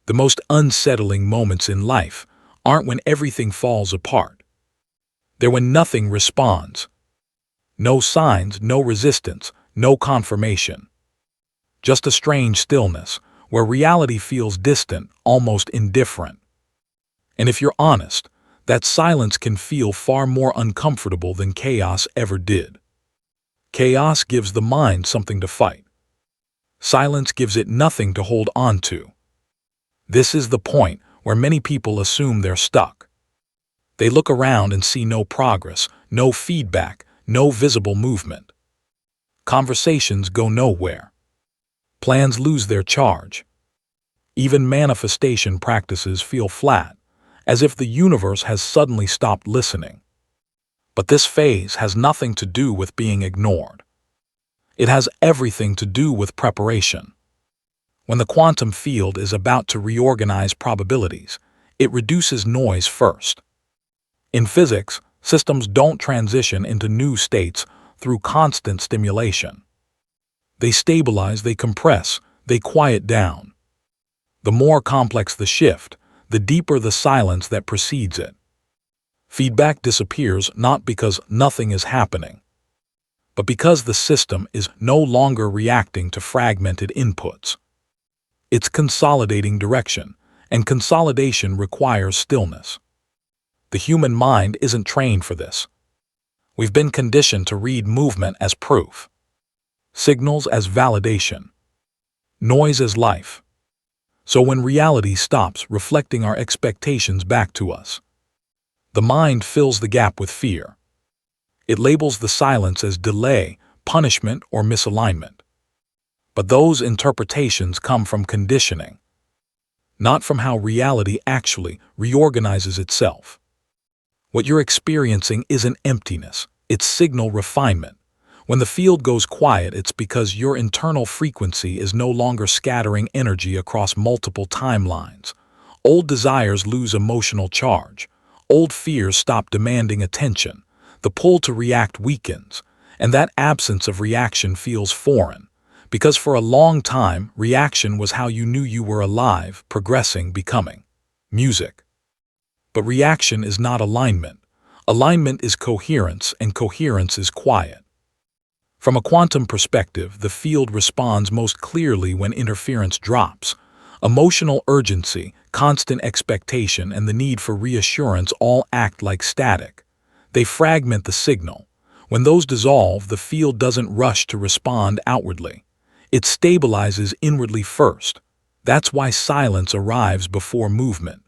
The most unsettling moments in life aren't when everything falls apart. They're when nothing responds. No signs, no resistance, no confirmation. Just a strange stillness, where reality feels distant, almost indifferent. And if you're honest, that silence can feel far more uncomfortable than chaos ever did. Chaos gives the mind something to fight. Silence gives it nothing to hold on to. This is the point where many people assume they're stuck. They look around and see no progress, no feedback, no visible movement. Conversations go nowhere. Plans lose their charge. Even manifestation practices feel flat, as if the universe has suddenly stopped listening. But this phase has nothing to do with being ignored. It has everything to do with preparation. When the quantum field is about to reorganize probabilities, it reduces noise first. In physics, systems don't transition into new states through constant stimulation. They stabilize, they compress, they quiet down. The more complex the shift, the deeper the silence that precedes it. Feedback disappears not because nothing is happening, but because the system is no longer reacting to fragmented inputs. It's consolidating direction, and consolidation requires stillness. The human mind isn't trained for this. We've been conditioned to read movement as proof, signals as validation, noise as life. So when reality stops reflecting our expectations back to us, the mind fills the gap with fear. It labels the silence as delay, punishment, or misalignment. But those interpretations come from conditioning, not from how reality actually reorganizes itself. What you're experiencing isn't emptiness, it's signal refinement. When the field goes quiet, it's because your internal frequency is no longer scattering energy across multiple timelines. Old desires lose emotional charge. Old fears stop demanding attention. The pull to react weakens, and that absence of reaction feels foreign. Because for a long time, reaction was how you knew you were alive, progressing, becoming. Music. But reaction is not alignment. Alignment is coherence, and coherence is quiet. From a quantum perspective, the field responds most clearly when interference drops. Emotional urgency, constant expectation, and the need for reassurance all act like static. They fragment the signal. When those dissolve, the field doesn't rush to respond outwardly. It stabilizes inwardly first. That's why silence arrives before movement.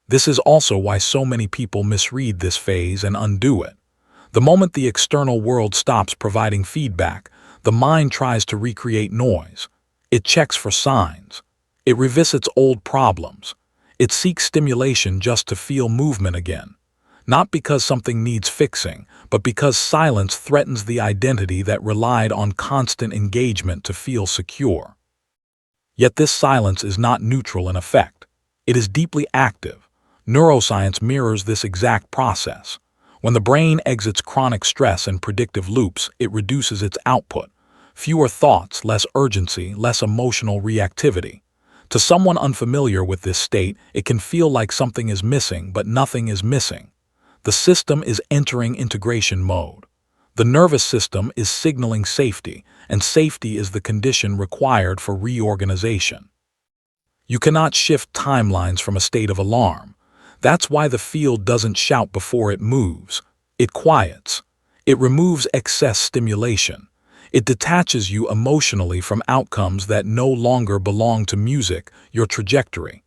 This is also why so many people misread this phase and undo it. The moment the external world stops providing feedback, the mind tries to recreate noise. It checks for signs. It revisits old problems. It seeks stimulation just to feel movement again. Not because something needs fixing, but because silence threatens the identity that relied on constant engagement to feel secure. Yet this silence is not neutral in effect. It is deeply active. Neuroscience mirrors this exact process. When the brain exits chronic stress and predictive loops, it reduces its output. Fewer thoughts, less urgency, less emotional reactivity. To someone unfamiliar with this state, it can feel like something is missing, but nothing is missing. The system is entering integration mode. The nervous system is signaling safety, and safety is the condition required for reorganization. You cannot shift timelines from a state of alarm. That's why the field doesn't shout before it moves. It quiets. It removes excess stimulation. It detaches you emotionally from outcomes that no longer belong to music, your trajectory.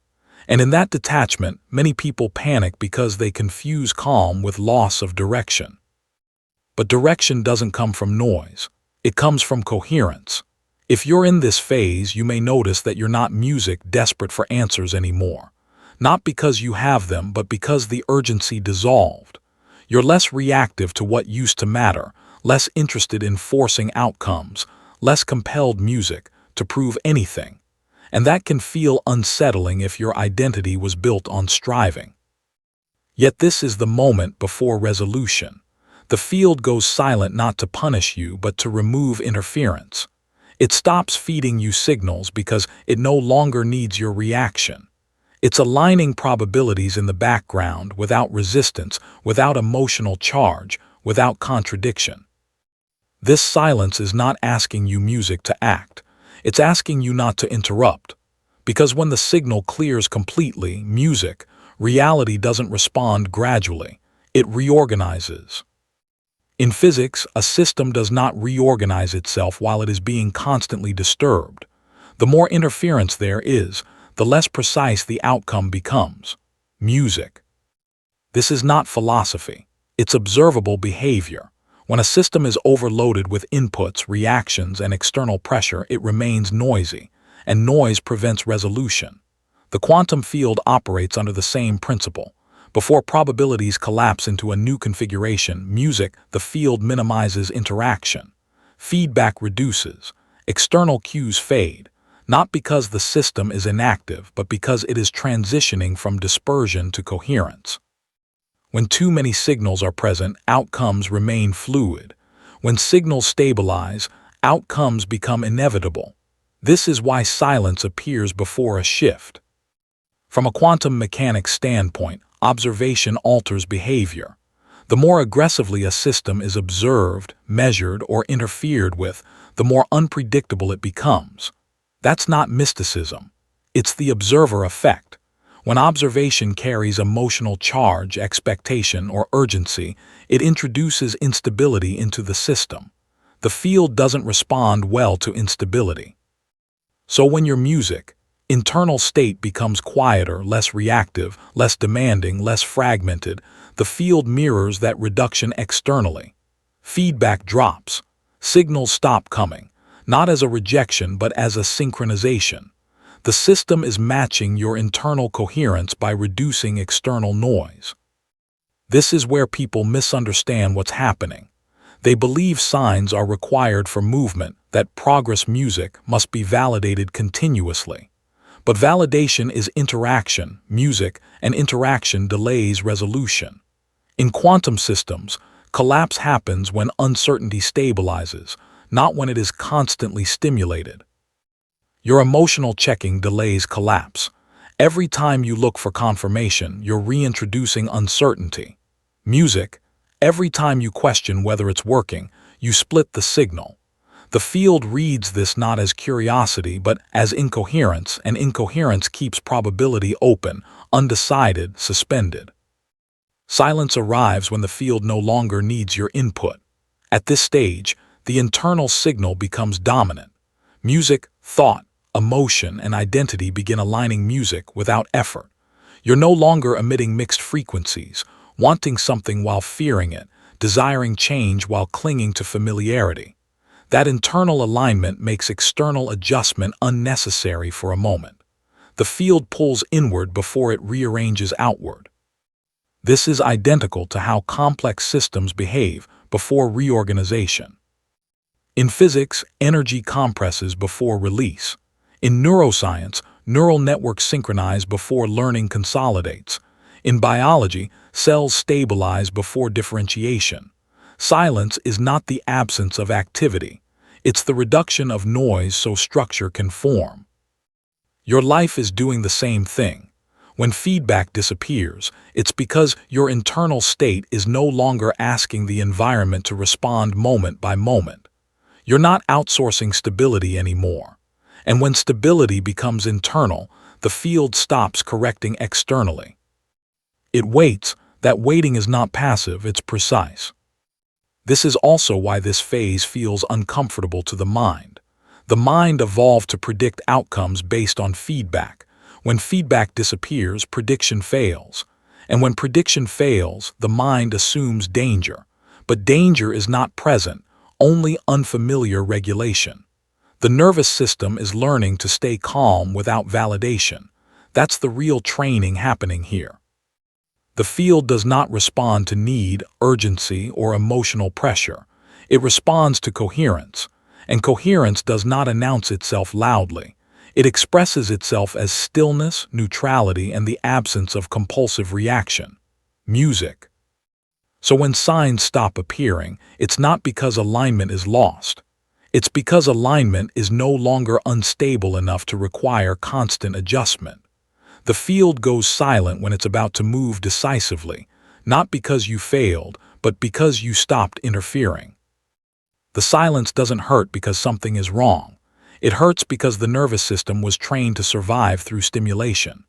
And in that detachment, many people panic because they confuse calm with loss of direction. But direction doesn't come from noise. It comes from coherence. If you're in this phase, you may notice that you're not music desperate for answers anymore. Not because you have them, but because the urgency dissolved. You're less reactive to what used to matter, less interested in forcing outcomes, less compelled music to prove anything. And that can feel unsettling if your identity was built on striving. Yet this is the moment before resolution. The field goes silent not to punish you, but to remove interference. It stops feeding you signals because it no longer needs your reaction. It's aligning probabilities in the background without resistance, without emotional charge, without contradiction. This silence is not asking you music to act. It's asking you not to interrupt. Because when the signal clears completely, music, reality doesn't respond gradually. It reorganizes. In physics, a system does not reorganize itself while it is being constantly disturbed. The more interference there is, the less precise the outcome becomes. Music. This is not philosophy. It's observable behavior. When a system is overloaded with inputs, reactions, and external pressure, it remains noisy, and noise prevents resolution. The quantum field operates under the same principle. Before probabilities collapse into a new configuration, music, the field minimizes interaction. Feedback reduces. External cues fade, not because the system is inactive, but because it is transitioning from dispersion to coherence. When too many signals are present, outcomes remain fluid. When signals stabilize, outcomes become inevitable. This is why silence appears before a shift. From a quantum mechanics standpoint, observation alters behavior. The more aggressively a system is observed, measured, or interfered with, the more unpredictable it becomes. That's not mysticism. It's the observer effect. When observation carries emotional charge, expectation, or urgency, it introduces instability into the system. The field doesn't respond well to instability. So when your music, internal state becomes quieter, less reactive, less demanding, less fragmented, the field mirrors that reduction externally. Feedback drops. Signals stop coming, not as a rejection but as a synchronization. The system is matching your internal coherence by reducing external noise. This is where people misunderstand what's happening. They believe signs are required for movement, that progress music must be validated continuously. But validation is interaction, music, and interaction delays resolution. In quantum systems, collapse happens when uncertainty stabilizes, not when it is constantly stimulated. Your emotional checking delays collapse. Every time you look for confirmation, you're reintroducing uncertainty. Music, every time you question whether it's working, you split the signal. The field reads this not as curiosity but as incoherence, and incoherence keeps probability open, undecided, suspended. Silence arrives when the field no longer needs your input. At this stage, the internal signal becomes dominant. Music, thought, emotion, and identity begin aligning music without effort. You're no longer emitting mixed frequencies, wanting something while fearing it, desiring change while clinging to familiarity. That internal alignment makes external adjustment unnecessary for a moment. The field pulls inward before it rearranges outward. This is identical to how complex systems behave before reorganization. In physics, energy compresses before release. In neuroscience, neural networks synchronize before learning consolidates. In biology, cells stabilize before differentiation. Silence is not the absence of activity. It's the reduction of noise so structure can form. Your life is doing the same thing. When feedback disappears, it's because your internal state is no longer asking the environment to respond moment by moment. You're not outsourcing stability anymore. And when stability becomes internal, the field stops correcting externally. It waits. That waiting is not passive, it's precise. This is also why this phase feels uncomfortable to the mind. The mind evolved to predict outcomes based on feedback. When feedback disappears, prediction fails. And when prediction fails, the mind assumes danger. But danger is not present, only unfamiliar regulation. The nervous system is learning to stay calm without validation. That's the real training happening here. The field does not respond to need, urgency, or emotional pressure. It responds to coherence. And coherence does not announce itself loudly. It expresses itself as stillness, neutrality, and the absence of compulsive reaction. Music. So when signs stop appearing, it's not because alignment is lost. It's because alignment is no longer unstable enough to require constant adjustment. The field goes silent when it's about to move decisively, not because you failed, but because you stopped interfering. The silence doesn't hurt because something is wrong. It hurts because the nervous system was trained to survive through stimulation.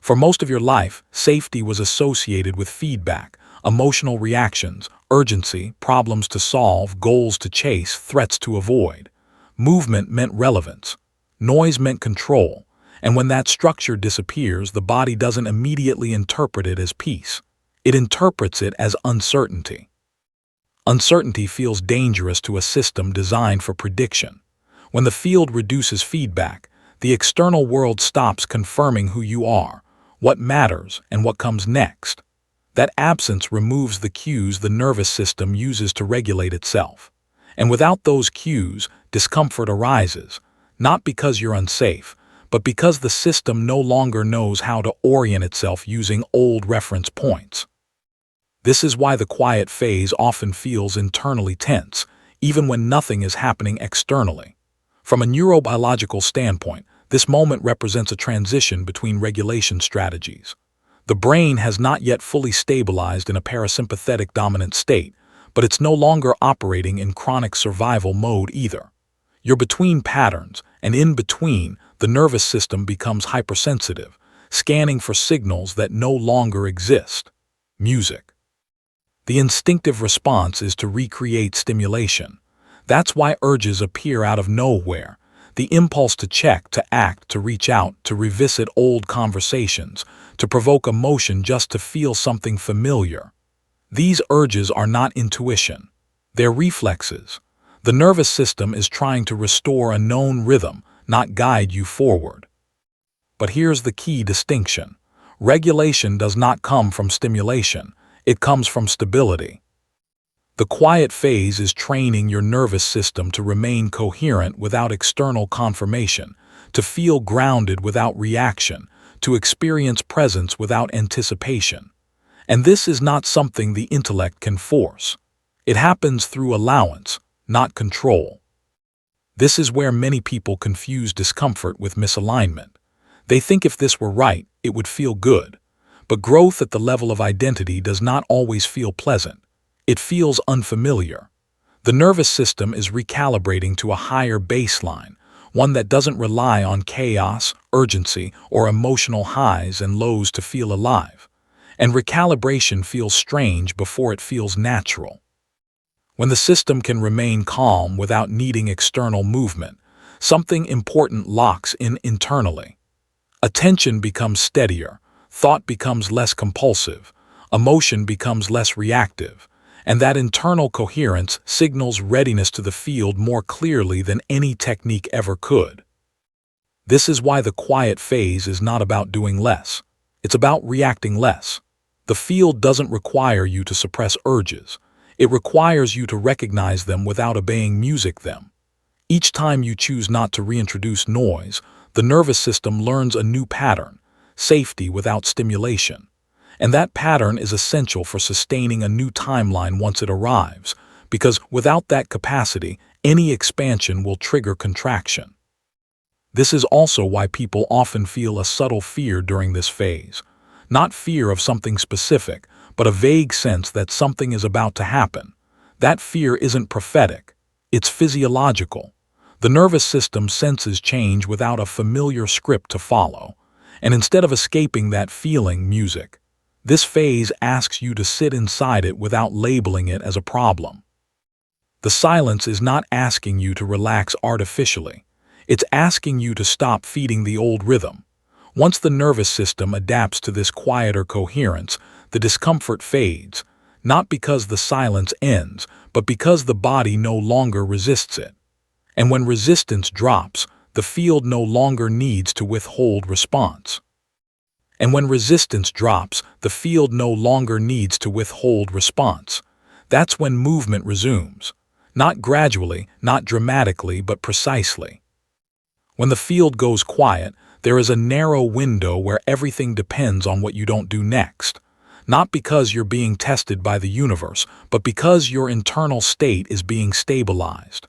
For most of your life, safety was associated with feedback, emotional reactions, urgency, problems to solve, goals to chase, threats to avoid. Movement meant relevance. Noise meant control. And when that structure disappears, the body doesn't immediately interpret it as peace. It interprets it as uncertainty. Uncertainty feels dangerous to a system designed for prediction. When the field reduces feedback, the external world stops confirming who you are, what matters, and what comes next. That absence removes the cues the nervous system uses to regulate itself. And without those cues, discomfort arises, not because you're unsafe, but because the system no longer knows how to orient itself using old reference points. This is why the quiet phase often feels internally tense, even when nothing is happening externally. From a neurobiological standpoint, this moment represents a transition between regulation strategies. The brain has not yet fully stabilized in a parasympathetic dominant state, but it's no longer operating in chronic survival mode either. You're between patterns, and in between, the nervous system becomes hypersensitive, scanning for signals that no longer exist. Music. The instinctive response is to recreate stimulation. That's why urges appear out of nowhere. The impulse to check, to act, to reach out, to revisit old conversations, to provoke emotion just to feel something familiar. These urges are not intuition. They're reflexes. The nervous system is trying to restore a known rhythm, not guide you forward. But here's the key distinction. Regulation does not come from stimulation. It comes from stability. The quiet phase is training your nervous system to remain coherent without external confirmation, to feel grounded without reaction, to experience presence without anticipation. And this is not something the intellect can force. It happens through allowance, not control. This is where many people confuse discomfort with misalignment. They think if this were right, it would feel good. But growth at the level of identity does not always feel pleasant. It feels unfamiliar. The nervous system is recalibrating to a higher baseline, one that doesn't rely on chaos, urgency, or emotional highs and lows to feel alive. And recalibration feels strange before it feels natural. When the system can remain calm without needing external movement, something important locks in internally. Attention becomes steadier, thought becomes less compulsive, emotion becomes less reactive, and that internal coherence signals readiness to the field more clearly than any technique ever could. This is why the quiet phase is not about doing less. It's about reacting less. The field doesn't require you to suppress urges. It requires you to recognize them without obeying them. Each time you choose not to reintroduce noise, the nervous system learns a new pattern, safety without stimulation. And that pattern is essential for sustaining a new timeline once it arrives, because without that capacity, any expansion will trigger contraction. This is also why people often feel a subtle fear during this phase. Not fear of something specific, but a vague sense that something is about to happen. That fear isn't prophetic. It's physiological. The nervous system senses change without a familiar script to follow. And instead of escaping that feeling, music, this phase asks you to sit inside it without labeling it as a problem. The silence is not asking you to relax artificially. It's asking you to stop feeding the old rhythm. Once the nervous system adapts to this quieter coherence, the discomfort fades, not because the silence ends, but because the body no longer resists it. And when resistance drops, the field no longer needs to withhold response. And when resistance drops, the field no longer needs to withhold response. That's when movement resumes. Not gradually, not dramatically, but precisely. When the field goes quiet, there is a narrow window where everything depends on what you don't do next. Not because you're being tested by the universe, but because your internal state is being stabilized.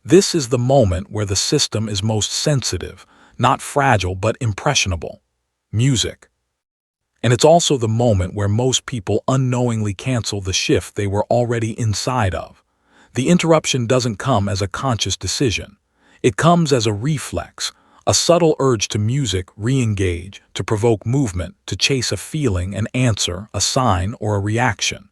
This is the moment where the system is most sensitive, not fragile but impressionable. Music. And it's also the moment where most people unknowingly cancel the shift they were already inside of. The interruption doesn't come as a conscious decision. It comes as a reflex, a subtle urge to music, re-engage, to provoke movement, to chase a feeling, an answer, a sign, or a reaction.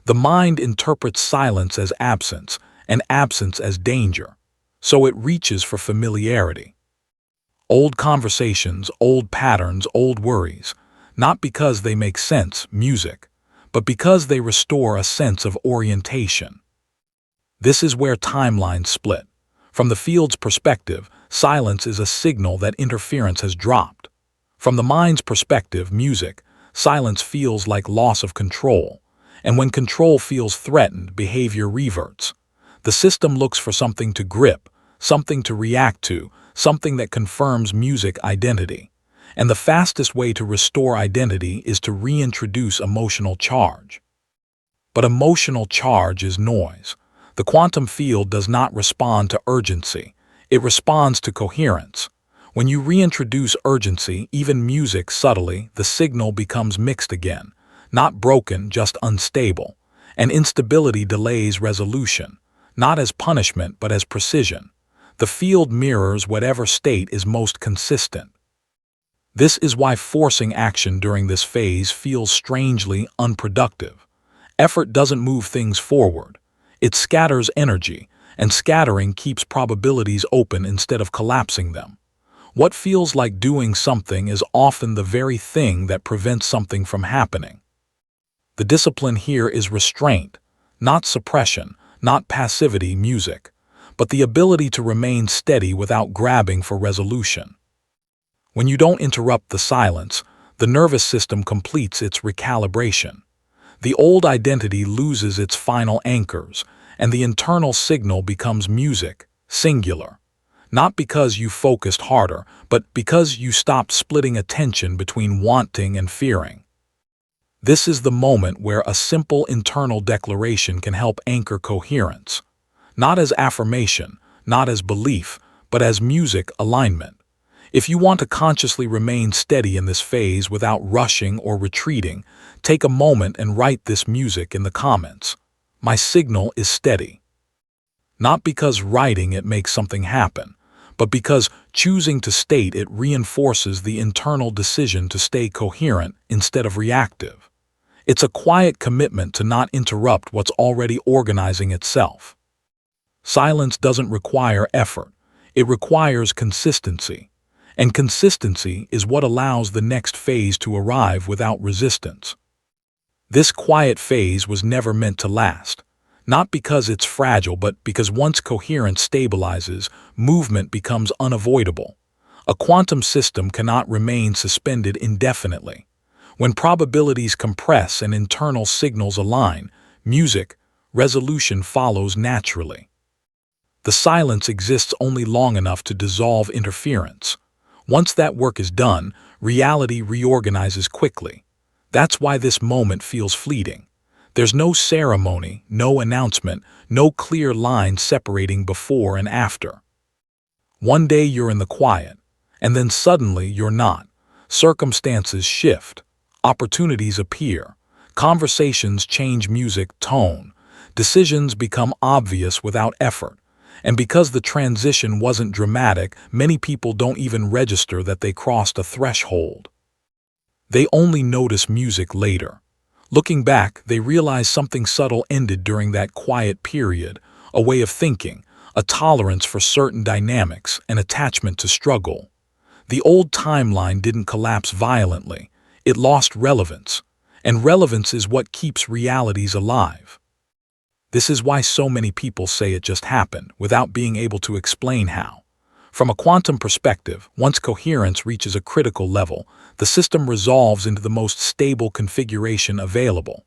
The mind interprets silence as absence, and absence as danger. So it reaches for familiarity. Old conversations, old patterns, old worries, not because they make sense, music, but because they restore a sense of orientation. This is where timelines split. From the field's perspective, silence is a signal that interference has dropped. From the mind's perspective, music, silence feels like loss of control. And when control feels threatened, behavior reverts. The system looks for something to grip, something to react to, something that confirms music identity. And the fastest way to restore identity is to reintroduce emotional charge. But emotional charge is noise. The quantum field does not respond to urgency. It responds to coherence. When you reintroduce urgency, even music subtly, the signal becomes mixed again. Not broken, just unstable. And instability delays resolution, not as punishment but as precision. The field mirrors whatever state is most consistent. This is why forcing action during this phase feels strangely unproductive. Effort doesn't move things forward. It scatters energy, and scattering keeps probabilities open instead of collapsing them. What feels like doing something is often the very thing that prevents something from happening. The discipline here is restraint, not suppression, not passivity, music, but the ability to remain steady without grabbing for resolution. When you don't interrupt the silence, the nervous system completes its recalibration. The old identity loses its final anchors, and the internal signal becomes music, singular. Not because you focused harder, but because you stopped splitting attention between wanting and fearing. This is the moment where a simple internal declaration can help anchor coherence. Not as affirmation, not as belief, but as music alignment. If you want to consciously remain steady in this phase without rushing or retreating, take a moment and write this music in the comments. My signal is steady. Not because writing it makes something happen, but because choosing to state it reinforces the internal decision to stay coherent instead of reactive. It's a quiet commitment to not interrupt what's already organizing itself. Silence doesn't require effort. It requires consistency. And consistency is what allows the next phase to arrive without resistance. This quiet phase was never meant to last, not because it's fragile, but because once coherence stabilizes, movement becomes unavoidable. A quantum system cannot remain suspended indefinitely. When probabilities compress and internal signals align, music, resolution follows naturally. The silence exists only long enough to dissolve interference. Once that work is done, reality reorganizes quickly. That's why this moment feels fleeting. There's no ceremony, no announcement, no clear line separating before and after. One day you're in the quiet, and then suddenly you're not. Circumstances shift, opportunities appear, conversations change music tone, decisions become obvious without effort. And because the transition wasn't dramatic, many people don't even register that they crossed a threshold. They only notice music later. Looking back, they realize something subtle ended during that quiet period, a way of thinking, a tolerance for certain dynamics, an attachment to struggle. The old timeline didn't collapse violently. It lost relevance. And relevance is what keeps realities alive. This is why so many people say it just happened, without being able to explain how. From a quantum perspective, once coherence reaches a critical level, the system resolves into the most stable configuration available.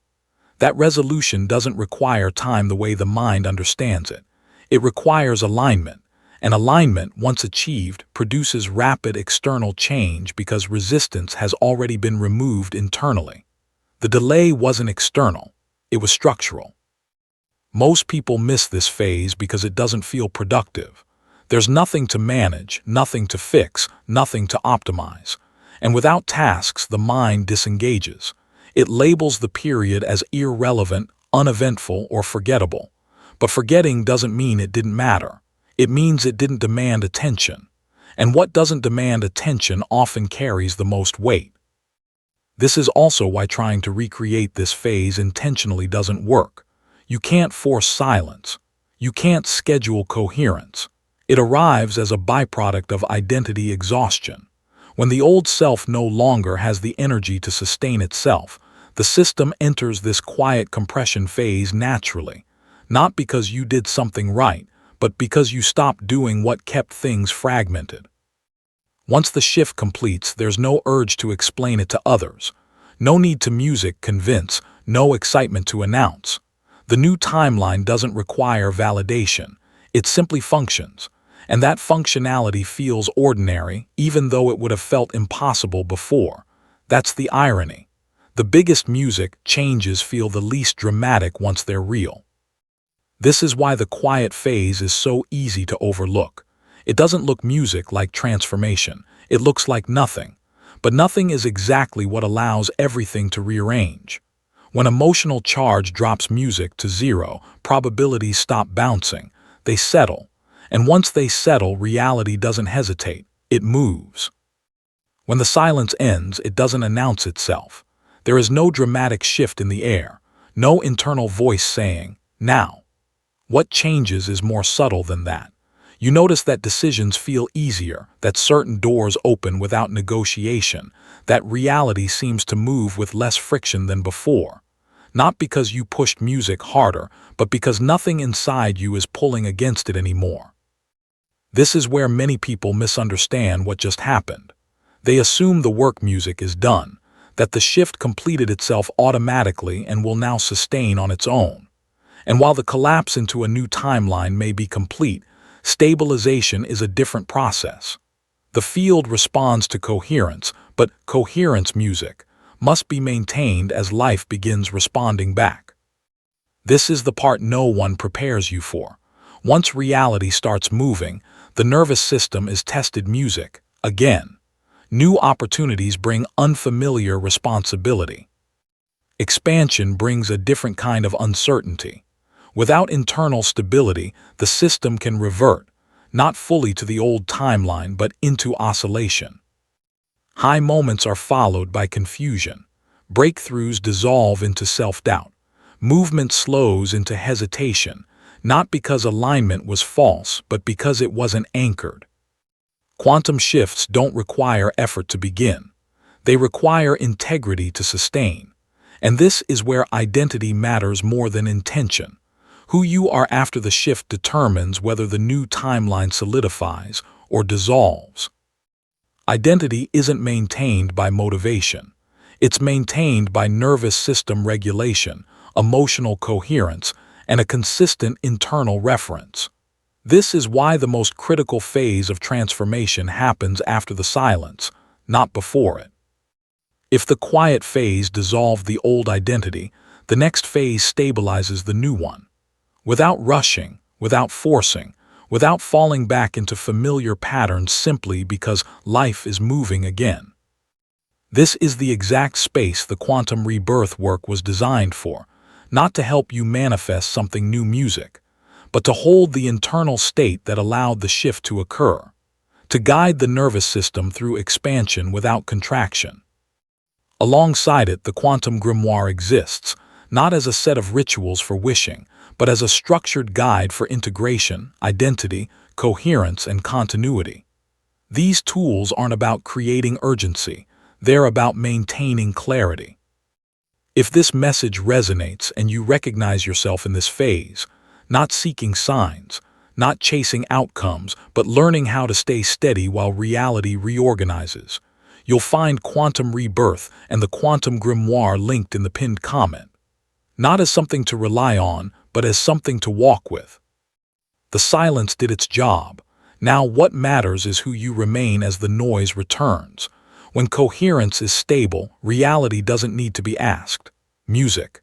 That resolution doesn't require time the way the mind understands it. It requires alignment, and alignment, once achieved, produces rapid external change because resistance has already been removed internally. The delay wasn't external, it was structural. Most people miss this phase because it doesn't feel productive. There's nothing to manage, nothing to fix, nothing to optimize. And without tasks, the mind disengages. It labels the period as irrelevant, uneventful, or forgettable. But forgetting doesn't mean it didn't matter. It means it didn't demand attention. And what doesn't demand attention often carries the most weight. This is also why trying to recreate this phase intentionally doesn't work. You can't force silence. You can't schedule coherence. It arrives as a byproduct of identity exhaustion. When the old self no longer has the energy to sustain itself, the system enters this quiet compression phase naturally, not because you did something right, but because you stopped doing what kept things fragmented. Once the shift completes, there's no urge to explain it to others. No need to music convince, no excitement to announce. The new timeline doesn't require validation. It simply functions. And that functionality feels ordinary, even though it would have felt impossible before. That's the irony. The biggest music changes feel the least dramatic once they're real. This is why the quiet phase is so easy to overlook. It doesn't look music like transformation. It looks like nothing. But nothing is exactly what allows everything to rearrange. When emotional charge drops music to zero, probabilities stop bouncing. They settle. And once they settle, reality doesn't hesitate. It moves. When the silence ends, it doesn't announce itself. There is no dramatic shift in the air, no internal voice saying, "Now." What changes is more subtle than that. You notice that decisions feel easier, that certain doors open without negotiation, that reality seems to move with less friction than before. Not because you pushed music harder, but because nothing inside you is pulling against it anymore. This is where many people misunderstand what just happened. They assume the work music is done, that the shift completed itself automatically and will now sustain on its own. And while the collapse into a new timeline may be complete, stabilization is a different process. The field responds to coherence, but coherence music must be maintained as life begins responding back. This is the part no one prepares you for. Once reality starts moving, the nervous system is tested music, again. New opportunities bring unfamiliar responsibility. Expansion brings a different kind of uncertainty. Without internal stability, the system can revert, not fully to the old timeline, but into oscillation. High moments are followed by confusion. Breakthroughs dissolve into self-doubt. Movement slows into hesitation, not because alignment was false, but because it wasn't anchored. Quantum shifts don't require effort to begin. They require integrity to sustain. And this is where identity matters more than intention. Who you are after the shift determines whether the new timeline solidifies or dissolves. Identity isn't maintained by motivation. It's maintained by nervous system regulation, emotional coherence, and a consistent internal reference. This is why the most critical phase of transformation happens after the silence, not before it. If the quiet phase dissolved the old identity, the next phase stabilizes the new one. Without rushing, without forcing, without falling back into familiar patterns simply because life is moving again. This is the exact space the quantum rebirth work was designed for, not to help you manifest something new music, but to hold the internal state that allowed the shift to occur, to guide the nervous system through expansion without contraction. Alongside it, the quantum grimoire exists, not as a set of rituals for wishing, but as a structured guide for integration, identity, coherence, and continuity. These tools aren't about creating urgency, they're about maintaining clarity. If this message resonates and you recognize yourself in this phase, not seeking signs, not chasing outcomes, but learning how to stay steady while reality reorganizes, you'll find quantum rebirth and the quantum grimoire linked in the pinned comment. Not as something to rely on, but as something to walk with. The silence did its job. Now what matters is who you remain as the noise returns. When coherence is stable, reality doesn't need to be asked. Music.